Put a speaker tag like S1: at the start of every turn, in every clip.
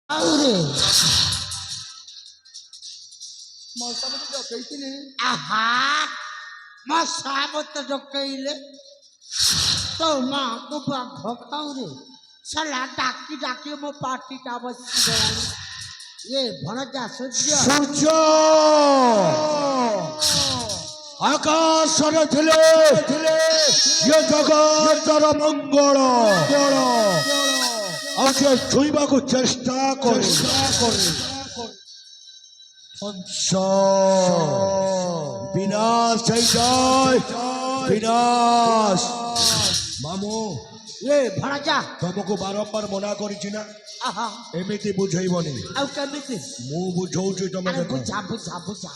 S1: ଆହୁରି
S2: ମଶା ମତେ ଡକେଇଥିଲି।
S1: ଆହା ମଶା ମତେ ଡକେଇଲେ ତୋ ମାକୁ ବାଘ ଖାଉରେ ସଲା ଡାକି ଡାକି ମୋ ପାଟିଟା ବସିଗଲାଣି। ଏ ଭଣଜା ସୂର୍ଯ୍ୟ
S3: ସୂର୍ଯ୍ୟ ଆକାଶରେ ଥିଲେ ଇଏ ଜଗତର ମଙ୍ଗଳ ଆଉ ସେ ଛୁଇଁବାକୁ ଚେଷ୍ଟା କରେ ବିନାଶ ହେଇଯାଏ ବିନାଶ। ମାମୁ
S1: ଏ ଭଣଜା
S3: ତମକୁ ବାରମ୍ବାର ମନା କରିଛି ନା
S1: ଆହା
S3: ଏମିତି ବୁଝେଇବନି।
S1: ଆଉ କେମିତି
S3: ମୁଁ ବୁଝଉଛି ତମେ
S1: ଆରେ
S3: ଦେଖ।
S1: ବୁଝା ବୁଝା ବୁଝା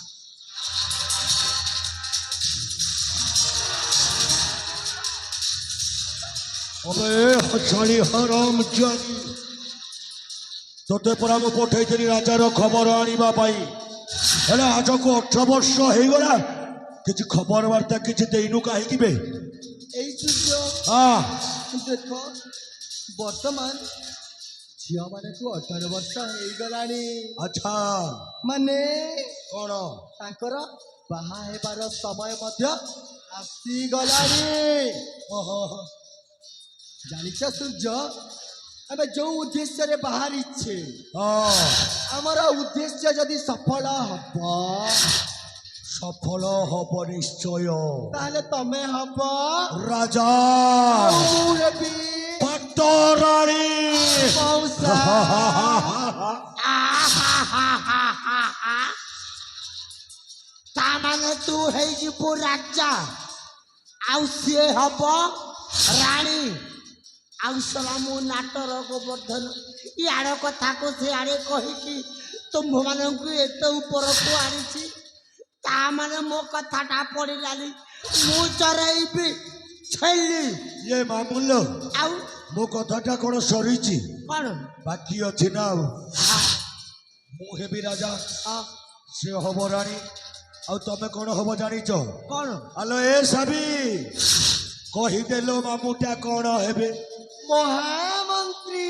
S3: अबे हसाली हराम जानी तोते परा मु पठेइथिनी राजार खबर आनिबा पाई हेले आज को 18 वर्ष हे गला किछि खबर वार्ता किछि देइनु काहे कि बे
S2: এই সূর্য
S3: हां
S2: ଦେଖ ବର୍ତ୍ତମାନ ଝିଅ ମାନଙ୍କୁ 18 ବର୍ଷ ହେଇଗଲାଣି।
S3: अच्छा
S2: ମାନେ
S3: कोन
S2: ତାଙ୍କର ବାହା ହେବାର ସମୟ ମଧ୍ୟ ଆସିଗଲାଣି।
S3: ओहो
S2: ଜାଣିଛ ସୂର୍ଯ୍ୟ ଆମେ ଯୋଉ ଉଦ୍ଦେଶ୍ୟରେ ବାହାରିଛେ
S3: हां
S2: ଆମର ଉଦ୍ଦେଶ୍ୟ ଯଦି ସଫଳ ହବ
S3: सफल हब निश्चय
S2: ତାହେଲେ ତମେ ହବ
S3: राजा
S2: ଆଉ ମୁଁ ହେବି
S3: पट्टराणी
S2: ମଉସା।
S1: ତାମାନେ ତୁ ହେଇଯିବୁ ରାଜା ଆଉ ସିଏ ହବ ରାଣୀ। ଆଉ ସଲା ମୁଁ ନାଟର ଗୋବର୍ଦ୍ଧନ ଇଆଡ଼ କଥାକୁ ସିଆଡ଼େ କହିକି ତୁମ୍ଭମାନଙ୍କୁ ଏତେ ଉପରକୁ ଆଣିଛି। ତାମାନେ ମୋ କଥାଟା ପଡ଼ିଲାନି ମୁଁ ଚରେଇବି ଛେଲି।
S3: ये मामूल
S1: ଆଉ
S3: मो कथाटा कोन सरीची
S1: କ'ଣ
S3: बाकी अछि ना मु हेबी राजा से हब रानी आ तमे कोन हब जानिच
S1: କ'ଣ
S3: आलो ए साबी कहिदेलो मामुटा कोन हेबे
S2: ମହାମନ୍ତ୍ରୀ।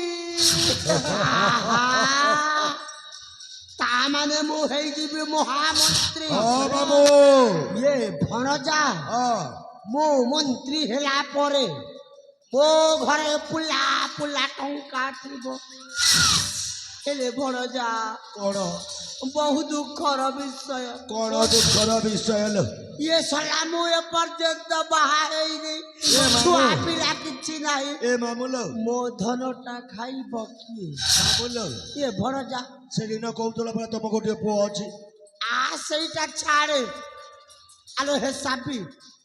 S1: ତାମାନେ ମୁଁ ହେଇଯିବି ମହାମନ୍ତ୍ରୀ।
S3: हां बाबू
S1: ଇଏ ଭଣଜା
S3: हां
S1: ମୁଁ ମନ୍ତ୍ରୀ ହେଲା ପରେ ମୋ ଘରେ ପୁଲା ପୁଲା ଟଙ୍କା ଥିବ। ହେଲେ ଭଣଜା
S3: कोन
S1: ବହୁ ଦୁଃଖର ବିଷୟ
S3: कोन दुखर विषय लो
S1: ଇଏ ସଲା ମୁଁ ଏପର୍ଯ୍ୟନ୍ତ ବାହା ହେଇନି ଛୁଆ ପିଲା କିଛି ନାହିଁ।
S3: ए मामूल
S1: ମୋ ଧନଟା ଖାଇବ କିଏ?
S3: मामूल
S1: ଇଏ ଭଣଜା
S3: से दिन कहउतला परा तम गोटे पुओ अछि
S1: ଆ ସେଇଟା ଛାଡ଼େ। ଆଲୋ ହେ ସାବି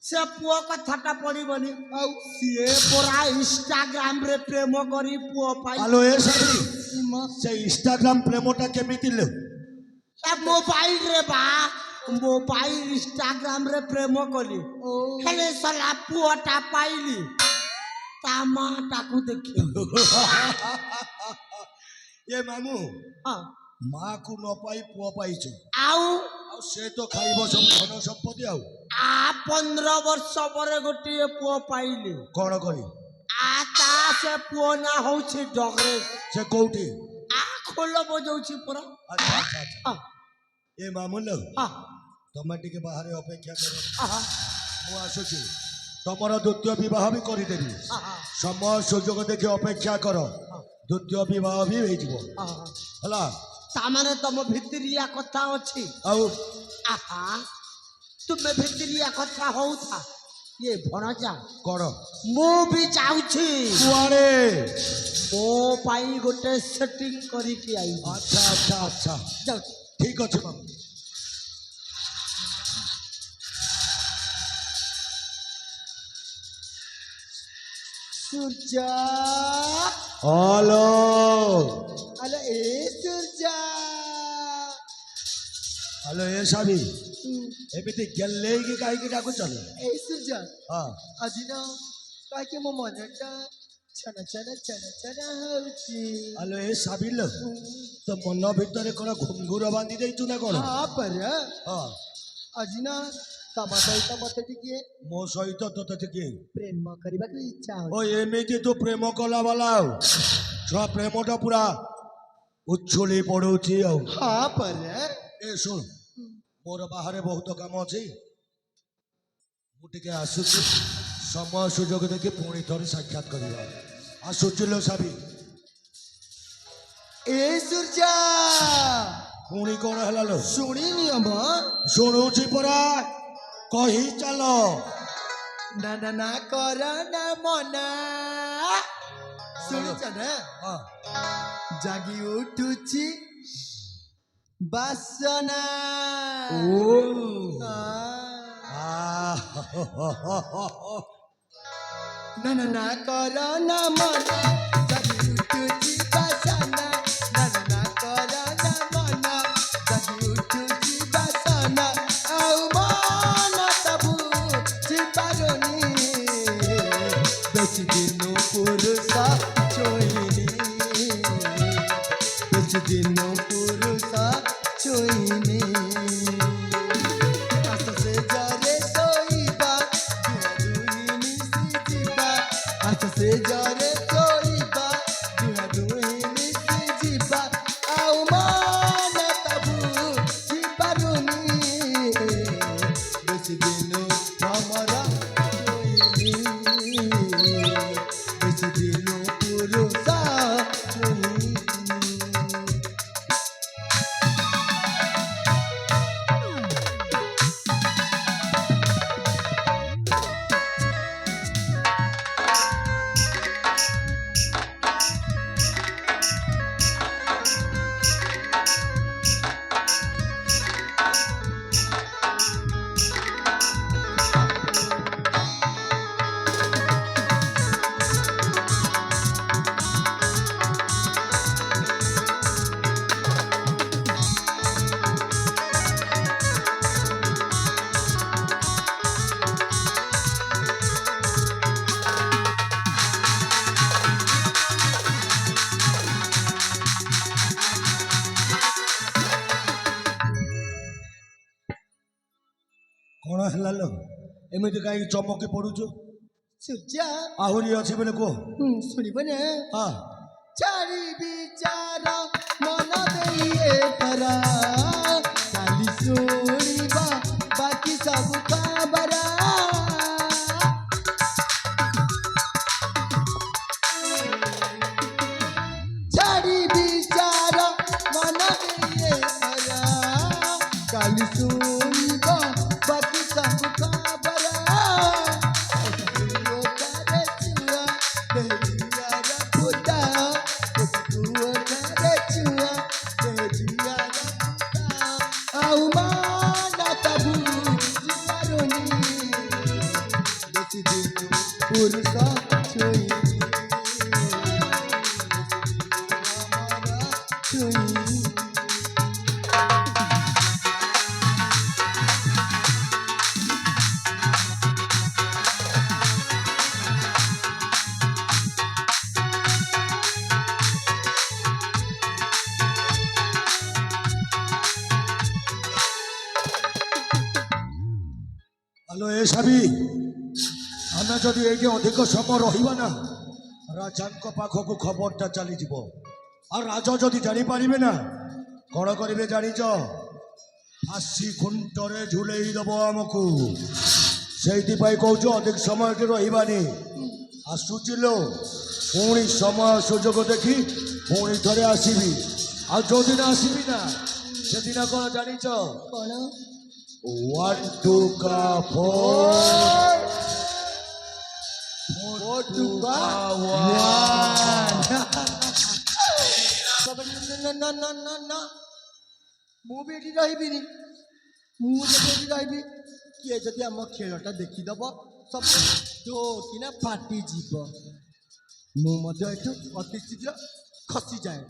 S1: ସେ ପୁଅ କଥାଟା ପଡ଼ିବନି। ଆଉ ସିଏ ପରା ଇନଷ୍ଟାଗ୍ରାମରେ ପ୍ରେମ କରି ପୁଅ ପାଇ
S3: आलो ए साबी से इंस्टाग्राम प्रेमटा केमिति लो
S1: ମୋବାଇଲରେ ବା ମୋବାଇଲ ଇନଷ୍ଟାଗ୍ରାମରେ ପ୍ରେମ କଲି। ହେଲେ ସଲା ପୁଅଟା ପାଇଲି ତା ମାଟାକୁ ଦେଖିଲି।
S3: ये मामू
S1: ହଁ
S3: माँ को न पाई पुओ पाइछु
S1: ଆଉ
S3: ଆଉ ସେ ତ ଖାଇବ ସବୁ ଧନ ସମ୍ପତ୍ତି ଆଉ
S1: 15 ବର୍ଷ ପରେ ଗୋଟିଏ ପୁଅ ପାଇଲି।
S3: କଣ କରି
S1: ତା ସେ ପୁଅ ନା ହଉଛି ଡଗରେଶ।
S3: ସେ କୋଉଠି
S1: ଖୋଲ ବଜଉଛି ପରା।
S3: ଆଚ୍ଛା ଆଚ୍ଛା ଆଚ୍ଛା
S1: ହଁ
S3: ଏ ମାମୁଲ
S1: ହଁ
S3: ତମେ ଟିକେ ବାହାରେ ଅପେକ୍ଷା କର
S1: ହଁ
S3: ମୁଁ ଆସୁଛି ତମର ଦ୍ୱିତୀୟ ବିବାହ ବି କରିଦେବି ସମୟ ସୁଯୋଗ ଦେଖି ଅପେକ୍ଷା କର ଦ୍ୱିତୀୟ ବିବାହ ବି ହେଇଯିବ ହେଲା
S1: ତାମାନେ ତମ ଭିତରିଆ କଥା ଅଛି।
S3: ଆଉ
S1: ଆହା ତୁମେ ଭିତରିଆ କଥା ହଉଥା। ଇଏ ଭଣଜା
S3: କଣ
S1: ମୁଁ ବି ଚାହୁଁଛି
S3: କୁଆଡେ
S1: ମୋ ପାଇଁ ଗୋଟେ ସେଟିଂ କରିକି ଆଇ।
S3: ଆଚ୍ଛା ଆଚ୍ଛା ଆଚ୍ଛା
S1: ଯାଉଛି
S3: ଠିକ ଅଛି ମାମୁ
S2: ସୂର୍ଯ୍ୟ
S3: ହ୍ୟାଲୋ
S2: ଆଲୋ ଏ ସୂର୍ଯ୍ୟ
S3: ହ୍ୟାଲୋ ଏ ସାବି ଏମିତି ଗେଲେଇକି କାହିଁକି ଡାକୁଛ
S2: ଏ ସୂର୍ଯ୍ୟ
S3: ହଁ
S2: ଆଜି ନା କାହିଁକି ମୋ ମନଟା ଛନ ଛନ ଛନ ଛନ ହଉଛି।
S3: ହ୍ୟାଲୋ ଏ ସାବିଲ ତ ମନ ଭିତରେ କଣ ଘୁଙ୍ଗୁର ବାନ୍ଧି ଦେଇଛୁ ନା କଣ
S2: ହଁ ପରା
S3: ହଁ
S2: ଆଜି ନା ତମ ସହିତ ମତେ ଟିକେ
S3: ମୋ ସହିତ ତୋତେ ଟିକେ
S2: ପ୍ରେମ କରିବାକୁ ଇଚ୍ଛା
S3: ଓ
S2: ହଉଛି।
S3: ଏମିତି ତୁ ପ୍ରେମ କଲା ବାଲା ଆଉ ଛୁଆ ପ୍ରେମଟା ପୁରା ଉଛୁଳି ପଡୁଛି ଆଉ
S2: ହଁ ପରେ
S3: ଏ ଶୁଣ ମୋର ବାହାରେ ବହୁତ କାମ ଅଛି ମୁଁ ଟିକେ ଆସୁଛି ସମୟ ସୁଯୋଗ ଦେଖି ପୁଣି ଥରେ ସାକ୍ଷାତ କରିବା ଆସୁଛି ଲୋ ସାବି
S2: ଏ ସୂର୍ଯ୍ୟ
S3: ପୁଣି କଣ ହେଲା ଲୋ
S2: ଶୁଣିନି ହବ
S3: ଶୁଣୁଛି ପରା କହି ଚାଲ
S2: ନା ନା ନା କର ନା ମନା ଶୁଣିଛ ନା
S3: ହଁ
S2: ଜାଗି ଉଠୁଛି ବାସନା
S3: ଓ
S2: ନା ନା ନା କର ନା ମନା ଜାଗି ଉଠୁଛି ବାସନା ନା ନା ନା କର ନା ମନା ଜାଗି ଉଠୁଛି ବାସନା ଆଉ ମନ ସବୁ ବୁଝିପାରୁନି ବେଶୀ ଦିନ ପୁରୁଷ ଛୁଇଁନି ବେଶୀ ଦିନ ପୁରୁଷ ଛୁଇଁନି ଆସ ସେ ଜରେ ଶୋଇବା ଦୁହିଁ ମିଶିଯିବା ଆସ ସେ ଜରେ ଶୋଇବା ଦୁହିଁ ମିଶିଯିବା ଆଉ ମନ ସବୁ ବୁଝିପାରୁନି ବେଶୀ ଦିନ ଆମର ଛୁଇଁନି ବେଶୀ ଦିନ ପୁରୁଷ ଛୁଇଁନି
S3: କଣ ହେଲା ଲୋ ଏମିତି କାହିଁକି ଚମକି ପଡୁଛୁ
S2: ସୂର୍ଯ୍ୟ
S3: ଆହୁରି ଅଛି ବୋଲେ କୁହ
S2: ଶୁଣିବ ନା
S3: ହଁ
S2: ଚାରି ବିଚାର ମନ ଦେଇ ଏଥର କାଲି ଶୁଣିବା ବାକି ସବୁ ଖବର ଚାରି ବିଚାର ମନ ଦେଇ ଏଥର କାଲି ଶୁଣିବା ବାକି ସବୁ ଖବର ପୁରୁଷ ଛୁଇଁ ଛୁଇଁ
S3: ହ୍ୟାଲୋ ଏ ସାବି ଆମେ ଯଦି ଏଇଠି ଅଧିକ ସମୟ ରହିବା ନା ରାଜାଙ୍କ ପାଖକୁ ଖବରଟା ଚାଲିଯିବ ଆଉ ରାଜା ଯଦି ଜାଣିପାରିବେ ନା କଣ କରିବେ ଜାଣିଛ ଫାଶୀ ଖୁଣ୍ଟରେ ଝୁଲେଇ ଦବ ଆମକୁ ସେଇଥିପାଇଁ କହୁଛୁ ଅଧିକ ସମୟ ଏଠି ରହିବାନି ଆସୁଛି ଲୋ ପୁଣି ସମୟ ସୁଯୋଗ ଦେଖି ପୁଣି ଥରେ ଆସିବି ଆଉ ଯୋଉଦିନ ଆସିବି ନା ସେଦିନ କଣ ଜାଣିଛ
S2: କଣ
S3: 1 2 का 4 4 2 का 1
S2: ନା ମୁଁ ବି ଏଠି ରହିବିନି ମୁଁ ଯଦି ଏଠି ରହିବି କିଏ ଯଦି ଆମ ଖେଳଟା ଦେଖିଦବ ସବୁ ଧୋକିନା ଫାଟିଯିବ ମୁଁ ମଧ୍ୟ ଏଠୁ ଅତି ଶୀଘ୍ର ଖସିଯାଏ